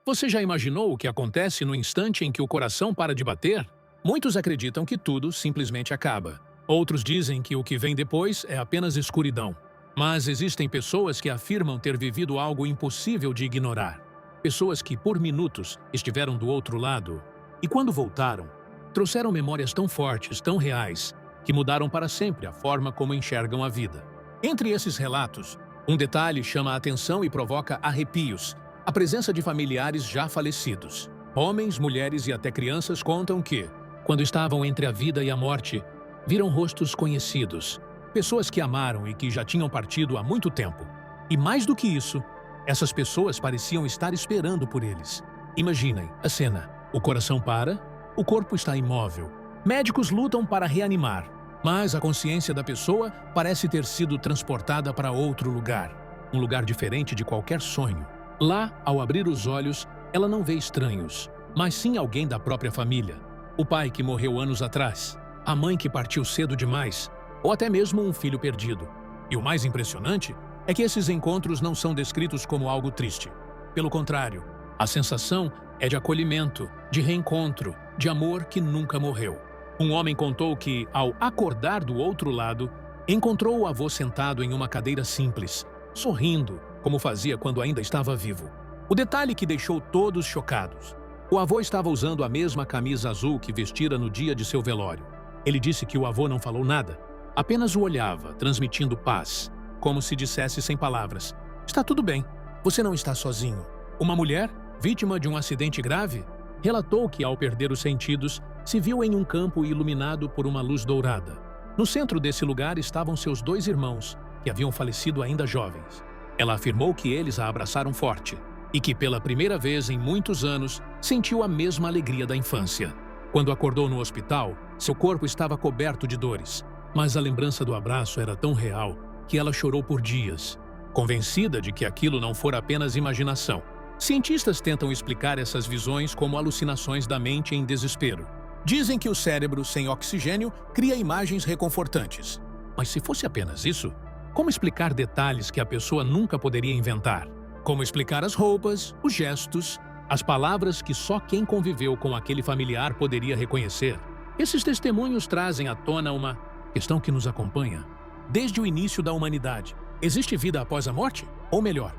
Você já imaginou o que acontece no instante em que o coração para de bater? Muitos acreditam que tudo simplesmente acaba. Outros dizem que o que vem depois é apenas escuridão. Mas existem pessoas que afirmam ter vivido algo impossível de ignorar. Pessoas que, por minutos, estiveram do outro lado e, quando voltaram, trouxeram memórias tão fortes, tão reais, que mudaram para sempre a forma como enxergam a vida. Entre esses relatos, um detalhe chama a atenção e provoca arrepios: a presença de familiares já falecidos. Homens, mulheres e até crianças contam que, quando estavam entre a vida e a morte, viram rostos conhecidos, pessoas que amaram e que já tinham partido há muito tempo. E mais do que isso, essas pessoas pareciam estar esperando por eles. Imaginem a cena: o coração para, o corpo está imóvel. Médicos lutam para reanimar, mas a consciência da pessoa parece ter sido transportada para outro lugar, um lugar diferente de qualquer sonho. Lá, ao abrir os olhos, ela não vê estranhos, mas sim alguém da própria família. O pai que morreu anos atrás, a mãe que partiu cedo demais, ou até mesmo um filho perdido. E o mais impressionante é que esses encontros não são descritos como algo triste. Pelo contrário, a sensação é de acolhimento, de reencontro, de amor que nunca morreu. Um homem contou que, ao acordar do outro lado, encontrou o avô sentado em uma cadeira simples, sorrindo, como fazia quando ainda estava vivo. O detalhe que deixou todos chocados: o avô estava usando a mesma camisa azul que vestira no dia de seu velório. Ele disse que o avô não falou nada, apenas o olhava, transmitindo paz, como se dissesse sem palavras: "Está tudo bem, você não está sozinho." Uma mulher, vítima de um acidente grave, relatou que, ao perder os sentidos, se viu em um campo iluminado por uma luz dourada. No centro desse lugar estavam seus 2 irmãos, que haviam falecido ainda jovens. Ela afirmou que eles a abraçaram forte e que, pela primeira vez em muitos anos, sentiu a mesma alegria da infância. Quando acordou no hospital, seu corpo estava coberto de dores, mas a lembrança do abraço era tão real que ela chorou por dias, convencida de que aquilo não fora apenas imaginação. Cientistas tentam explicar essas visões como alucinações da mente em desespero. Dizem que o cérebro sem oxigênio cria imagens reconfortantes. Mas se fosse apenas isso, como explicar detalhes que a pessoa nunca poderia inventar? Como explicar as roupas, os gestos, as palavras que só quem conviveu com aquele familiar poderia reconhecer? Esses testemunhos trazem à tona uma questão que nos acompanha desde o início da humanidade. Existe vida após a morte? Ou melhor,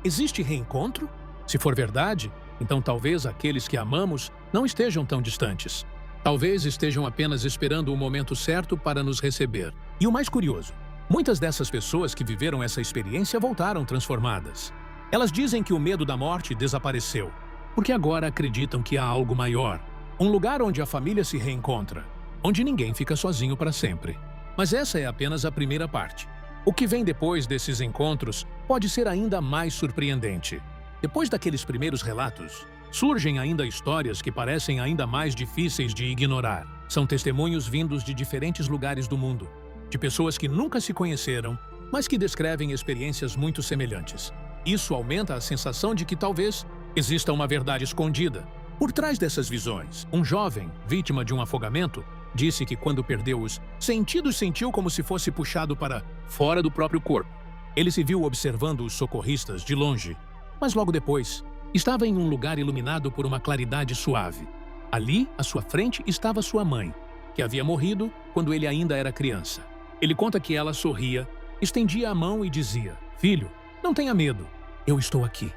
existe reencontro? Se for verdade, então talvez aqueles que amamos não estejam tão distantes. Talvez estejam apenas esperando o momento certo para nos receber. E o mais curioso: muitas dessas pessoas que viveram essa experiência voltaram transformadas. Elas dizem que o medo da morte desapareceu, porque agora acreditam que há algo maior, um lugar onde a família se reencontra, onde ninguém fica sozinho para sempre. Mas essa é apenas a primeira parte. O que vem depois desses encontros pode ser ainda mais surpreendente. Depois daqueles primeiros relatos, surgem ainda histórias que parecem ainda mais difíceis de ignorar. São testemunhos vindos de diferentes lugares do mundo, de pessoas que nunca se conheceram, mas que descrevem experiências muito semelhantes. Isso aumenta a sensação de que talvez exista uma verdade escondida por trás dessas visões. Um jovem, vítima de um afogamento, disse que quando perdeu os sentidos sentiu como se fosse puxado para fora do próprio corpo. Ele se viu observando os socorristas de longe, mas logo depois estava em um lugar iluminado por uma claridade suave. Ali, à sua frente, estava sua mãe, que havia morrido quando ele ainda era criança. Ele conta que ela sorria, estendia a mão e dizia: "Filho, não tenha medo, eu estou aqui."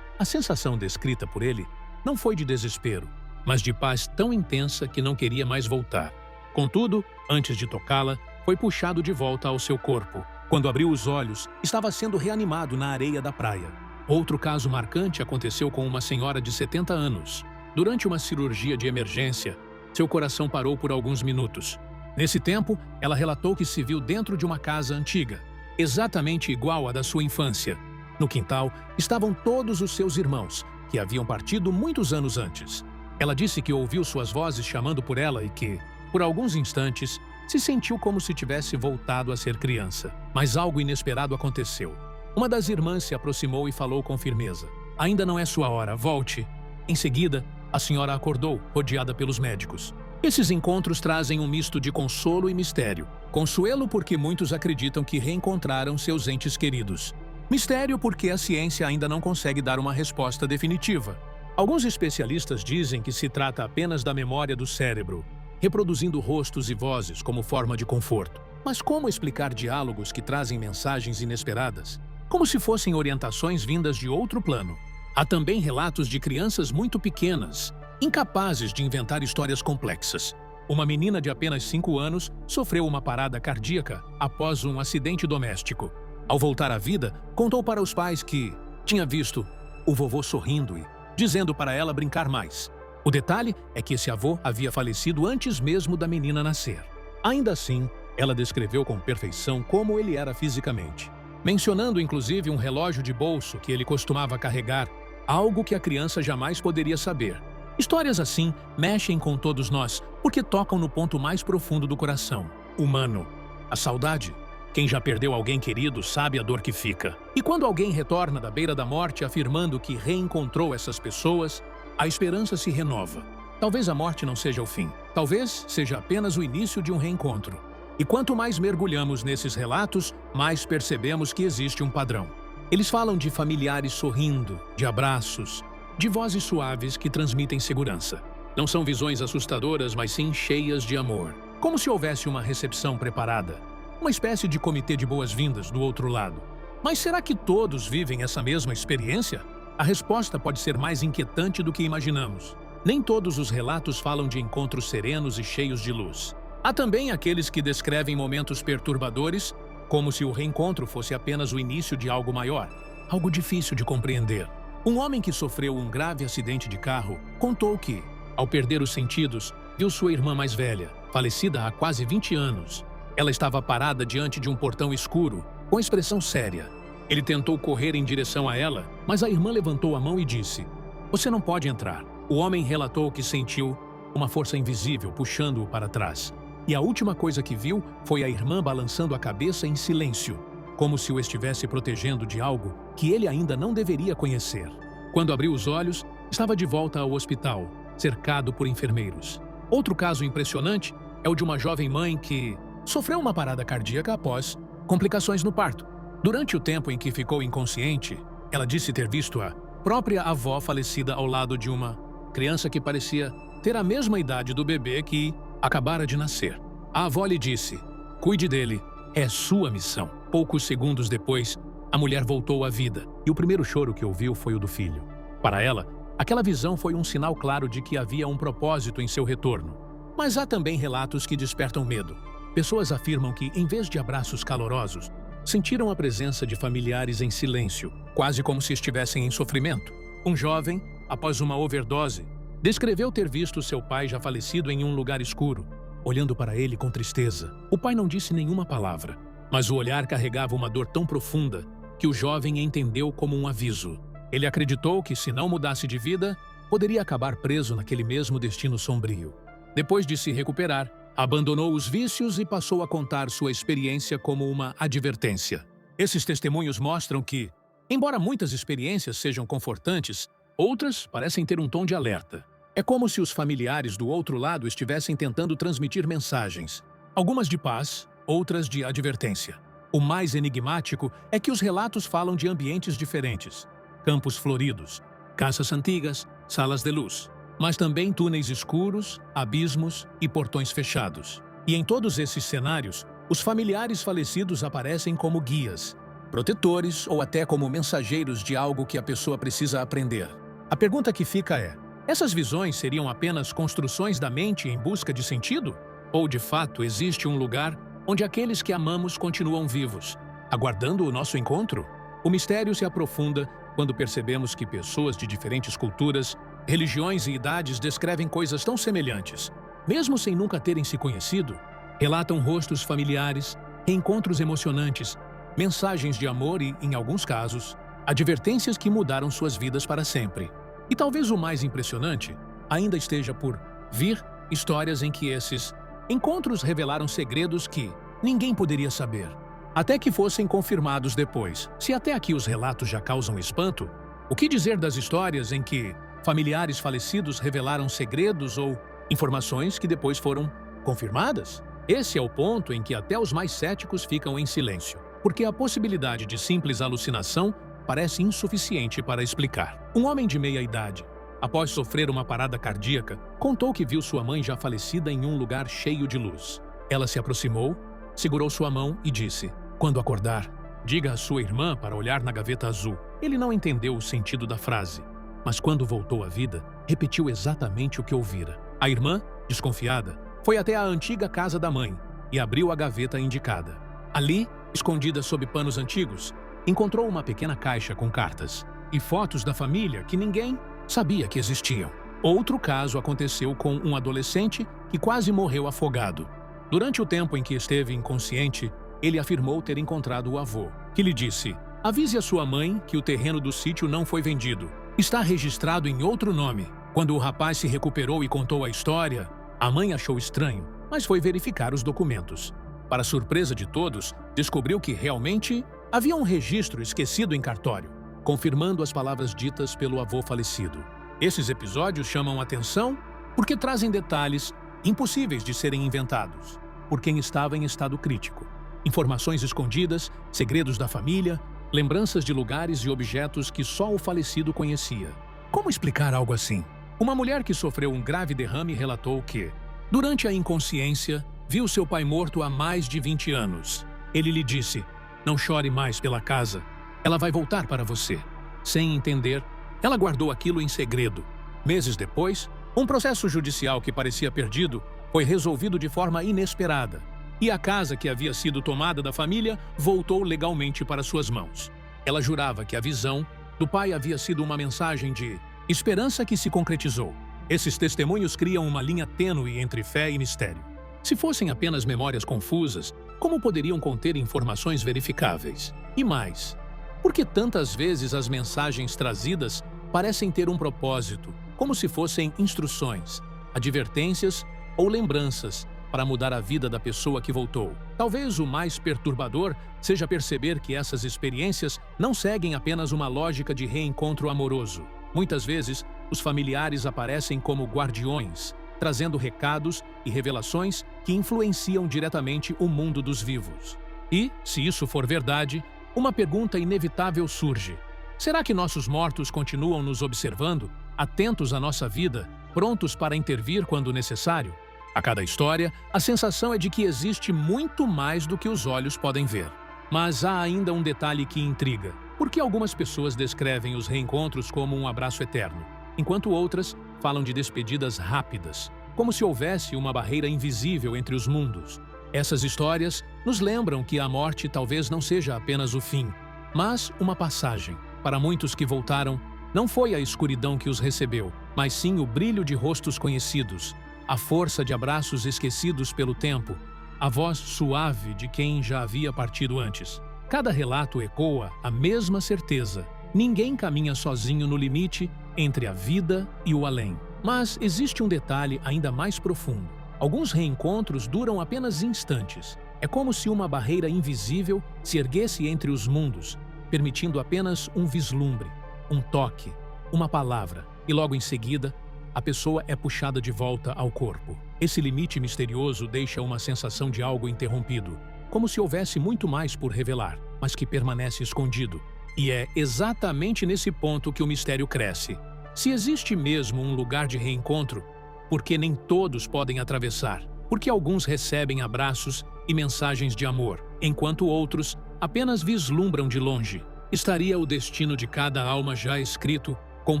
A sensação descrita por ele não foi de desespero, mas de paz tão intensa que não queria mais voltar. Contudo, antes de tocá-la, foi puxado de volta ao seu corpo. Quando abriu os olhos, estava sendo reanimado na areia da praia. Outro caso marcante aconteceu com uma senhora de 70 anos. Durante uma cirurgia de emergência, seu coração parou por alguns minutos. Nesse tempo, ela relatou que se viu dentro de uma casa antiga, exatamente igual à da sua infância. No quintal estavam todos os seus irmãos, que haviam partido muitos anos antes. Ela disse que ouviu suas vozes chamando por ela e que, por alguns instantes, se sentiu como se tivesse voltado a ser criança. Mas algo inesperado aconteceu. Uma das irmãs se aproximou e falou com firmeza: "Ainda não é sua hora, volte." Em seguida, a senhora acordou, rodeada pelos médicos. Esses encontros trazem um misto de consolo e mistério. Consuelo porque muitos acreditam que reencontraram seus entes queridos. Mistério porque a ciência ainda não consegue dar uma resposta definitiva. Alguns especialistas dizem que se trata apenas da memória do cérebro, reproduzindo rostos e vozes como forma de conforto. Mas como explicar diálogos que trazem mensagens inesperadas, como se fossem orientações vindas de outro plano? Há também relatos de crianças muito pequenas, incapazes de inventar histórias complexas. Uma menina de apenas 5 anos sofreu uma parada cardíaca após um acidente doméstico. Ao voltar à vida, contou para os pais que tinha visto o vovô sorrindo e dizendo para ela brincar mais. O detalhe é que esse avô havia falecido antes mesmo da menina nascer. Ainda assim, ela descreveu com perfeição como ele era fisicamente, mencionando inclusive um relógio de bolso que ele costumava carregar, algo que a criança jamais poderia saber. Histórias assim mexem com todos nós porque tocam no ponto mais profundo do coração, humano, a saudade. Quem já perdeu alguém querido sabe a dor que fica. E quando alguém retorna da beira da morte afirmando que reencontrou essas pessoas, a esperança se renova. Talvez a morte não seja o fim. Talvez seja apenas o início de um reencontro. E quanto mais mergulhamos nesses relatos, mais percebemos que existe um padrão. Eles falam de familiares sorrindo, de abraços, de vozes suaves que transmitem segurança. Não são visões assustadoras, mas sim cheias de amor. Como se houvesse uma recepção preparada. Uma espécie de comitê de boas-vindas do outro lado. Mas será que todos vivem essa mesma experiência? A resposta pode ser mais inquietante do que imaginamos. Nem todos os relatos falam de encontros serenos e cheios de luz. Há também aqueles que descrevem momentos perturbadores, como se o reencontro fosse apenas o início de algo maior, algo difícil de compreender. Um homem que sofreu um grave acidente de carro contou que, ao perder os sentidos, viu sua irmã mais velha, falecida há quase 20 anos. Ela estava parada diante de um portão escuro, com expressão séria. Ele tentou correr em direção a ela, mas a irmã levantou a mão e disse: "Você não pode entrar." O homem relatou que sentiu uma força invisível puxando-o para trás. E a última coisa que viu foi a irmã balançando a cabeça em silêncio, como se o estivesse protegendo de algo que ele ainda não deveria conhecer. Quando abriu os olhos, estava de volta ao hospital, cercado por enfermeiros. Outro caso impressionante é o de uma jovem mãe que sofreu uma parada cardíaca após complicações no parto. Durante o tempo em que ficou inconsciente, ela disse ter visto a própria avó falecida ao lado de uma criança que parecia ter a mesma idade do bebê que acabara de nascer. A avó lhe disse: "Cuide dele, é sua missão." Poucos segundos depois, a mulher voltou à vida e o primeiro choro que ouviu foi o do filho. Para ela, aquela visão foi um sinal claro de que havia um propósito em seu retorno. Mas há também relatos que despertam medo. Pessoas afirmam que, em vez de abraços calorosos, sentiram a presença de familiares em silêncio, quase como se estivessem em sofrimento. Um jovem, após uma overdose, descreveu ter visto seu pai já falecido em um lugar escuro, olhando para ele com tristeza. O pai não disse nenhuma palavra, mas o olhar carregava uma dor tão profunda que o jovem entendeu como um aviso. Ele acreditou que, se não mudasse de vida, poderia acabar preso naquele mesmo destino sombrio. Depois de se recuperar, abandonou os vícios e passou a contar sua experiência como uma advertência. Esses testemunhos mostram que, embora muitas experiências sejam confortantes, outras parecem ter um tom de alerta. É como se os familiares do outro lado estivessem tentando transmitir mensagens, algumas de paz, outras de advertência. O mais enigmático é que os relatos falam de ambientes diferentes: campos floridos, casas antigas, salas de luz, mas também túneis escuros, abismos e portões fechados. E em todos esses cenários, os familiares falecidos aparecem como guias, protetores ou até como mensageiros de algo que a pessoa precisa aprender. A pergunta que fica é: essas visões seriam apenas construções da mente em busca de sentido? Ou, de fato, existe um lugar onde aqueles que amamos continuam vivos, aguardando o nosso encontro? O mistério se aprofunda quando percebemos que pessoas de diferentes culturas, religiões e idades descrevem coisas tão semelhantes. Mesmo sem nunca terem se conhecido, relatam rostos familiares, reencontros emocionantes, mensagens de amor e, em alguns casos, advertências que mudaram suas vidas para sempre. E talvez o mais impressionante ainda esteja por vir histórias em que esses encontros revelaram segredos que ninguém poderia saber, até que fossem confirmados depois. Se até aqui os relatos já causam espanto, o que dizer das histórias em que familiares falecidos revelaram segredos ou informações que depois foram confirmadas? Esse é o ponto em que até os mais céticos ficam em silêncio, porque a possibilidade de simples alucinação parece insuficiente para explicar. Um homem de meia idade após sofrer uma parada cardíaca, contou que viu sua mãe já falecida em um lugar cheio de luz. Ela se aproximou, segurou sua mão e disse: "Quando acordar, diga à sua irmã para olhar na gaveta azul." Ele não entendeu o sentido da frase, mas quando voltou à vida, repetiu exatamente o que ouvira. A irmã, desconfiada, foi até a antiga casa da mãe e abriu a gaveta indicada. Ali, escondida sob panos antigos, encontrou uma pequena caixa com cartas e fotos da família que ninguém sabia que existiam. Outro caso aconteceu com um adolescente que quase morreu afogado. Durante o tempo em que esteve inconsciente, ele afirmou ter encontrado o avô, que lhe disse: "Avise a sua mãe que o terreno do sítio não foi vendido. Está registrado em outro nome." Quando o rapaz se recuperou e contou a história, a mãe achou estranho, mas foi verificar os documentos. Para surpresa de todos, descobriu que realmente havia um registro esquecido em cartório, confirmando as palavras ditas pelo avô falecido. Esses episódios chamam a atenção porque trazem detalhes impossíveis de serem inventados por quem estava em estado crítico. Informações escondidas, segredos da família, lembranças de lugares e objetos que só o falecido conhecia. Como explicar algo assim? Uma mulher que sofreu um grave derrame relatou que, durante a inconsciência, viu seu pai morto há mais de 20 anos. Ele lhe disse: "Não chore mais pela casa. Ela vai voltar para você." Sem entender, ela guardou aquilo em segredo. Meses depois, um processo judicial que parecia perdido foi resolvido de forma inesperada, e a casa que havia sido tomada da família voltou legalmente para suas mãos. Ela jurava que a visão do pai havia sido uma mensagem de esperança que se concretizou. Esses testemunhos criam uma linha tênue entre fé e mistério. Se fossem apenas memórias confusas, como poderiam conter informações verificáveis? E mais, por que tantas vezes as mensagens trazidas parecem ter um propósito, como se fossem instruções, advertências ou lembranças para mudar a vida da pessoa que voltou? Talvez o mais perturbador seja perceber que essas experiências não seguem apenas uma lógica de reencontro amoroso. Muitas vezes, os familiares aparecem como guardiões, trazendo recados e revelações que influenciam diretamente o mundo dos vivos. E, se isso for verdade, uma pergunta inevitável surge: será que nossos mortos continuam nos observando, atentos à nossa vida, prontos para intervir quando necessário? A cada história, a sensação é de que existe muito mais do que os olhos podem ver. Mas há ainda um detalhe que intriga. Por que algumas pessoas descrevem os reencontros como um abraço eterno, enquanto outras falam de despedidas rápidas, como se houvesse uma barreira invisível entre os mundos? Essas histórias nos lembram que a morte talvez não seja apenas o fim, mas uma passagem. Para muitos que voltaram, não foi a escuridão que os recebeu, mas sim o brilho de rostos conhecidos, a força de abraços esquecidos pelo tempo, a voz suave de quem já havia partido antes. Cada relato ecoa a mesma certeza: ninguém caminha sozinho no limite entre a vida e o além. Mas existe um detalhe ainda mais profundo. Alguns reencontros duram apenas instantes. É como se uma barreira invisível se erguesse entre os mundos, permitindo apenas um vislumbre, um toque, uma palavra, e logo em seguida, a pessoa é puxada de volta ao corpo. Esse limite misterioso deixa uma sensação de algo interrompido, como se houvesse muito mais por revelar, mas que permanece escondido. E é exatamente nesse ponto que o mistério cresce. Se existe mesmo um lugar de reencontro, por que nem todos podem atravessar? Porque alguns recebem abraços e mensagens de amor, enquanto outros apenas vislumbram de longe. Estaria o destino de cada alma já escrito, com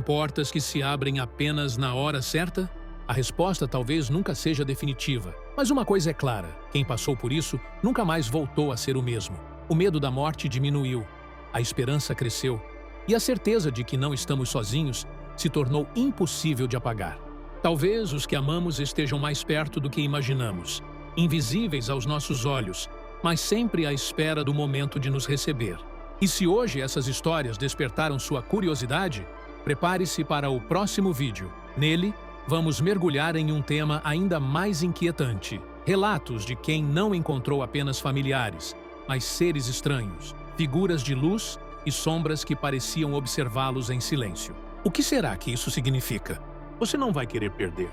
portas que se abrem apenas na hora certa? A resposta talvez nunca seja definitiva, mas uma coisa é clara: quem passou por isso nunca mais voltou a ser o mesmo. O medo da morte diminuiu, a esperança cresceu, e a certeza de que não estamos sozinhos se tornou impossível de apagar. Talvez os que amamos estejam mais perto do que imaginamos, invisíveis aos nossos olhos, mas sempre à espera do momento de nos receber. E se hoje essas histórias despertaram sua curiosidade, prepare-se para o próximo vídeo. Nele, vamos mergulhar em um tema ainda mais inquietante: relatos de quem não encontrou apenas familiares, mas seres estranhos, figuras de luz e sombras que pareciam observá-los em silêncio. O que será que isso significa? Você não vai querer perder.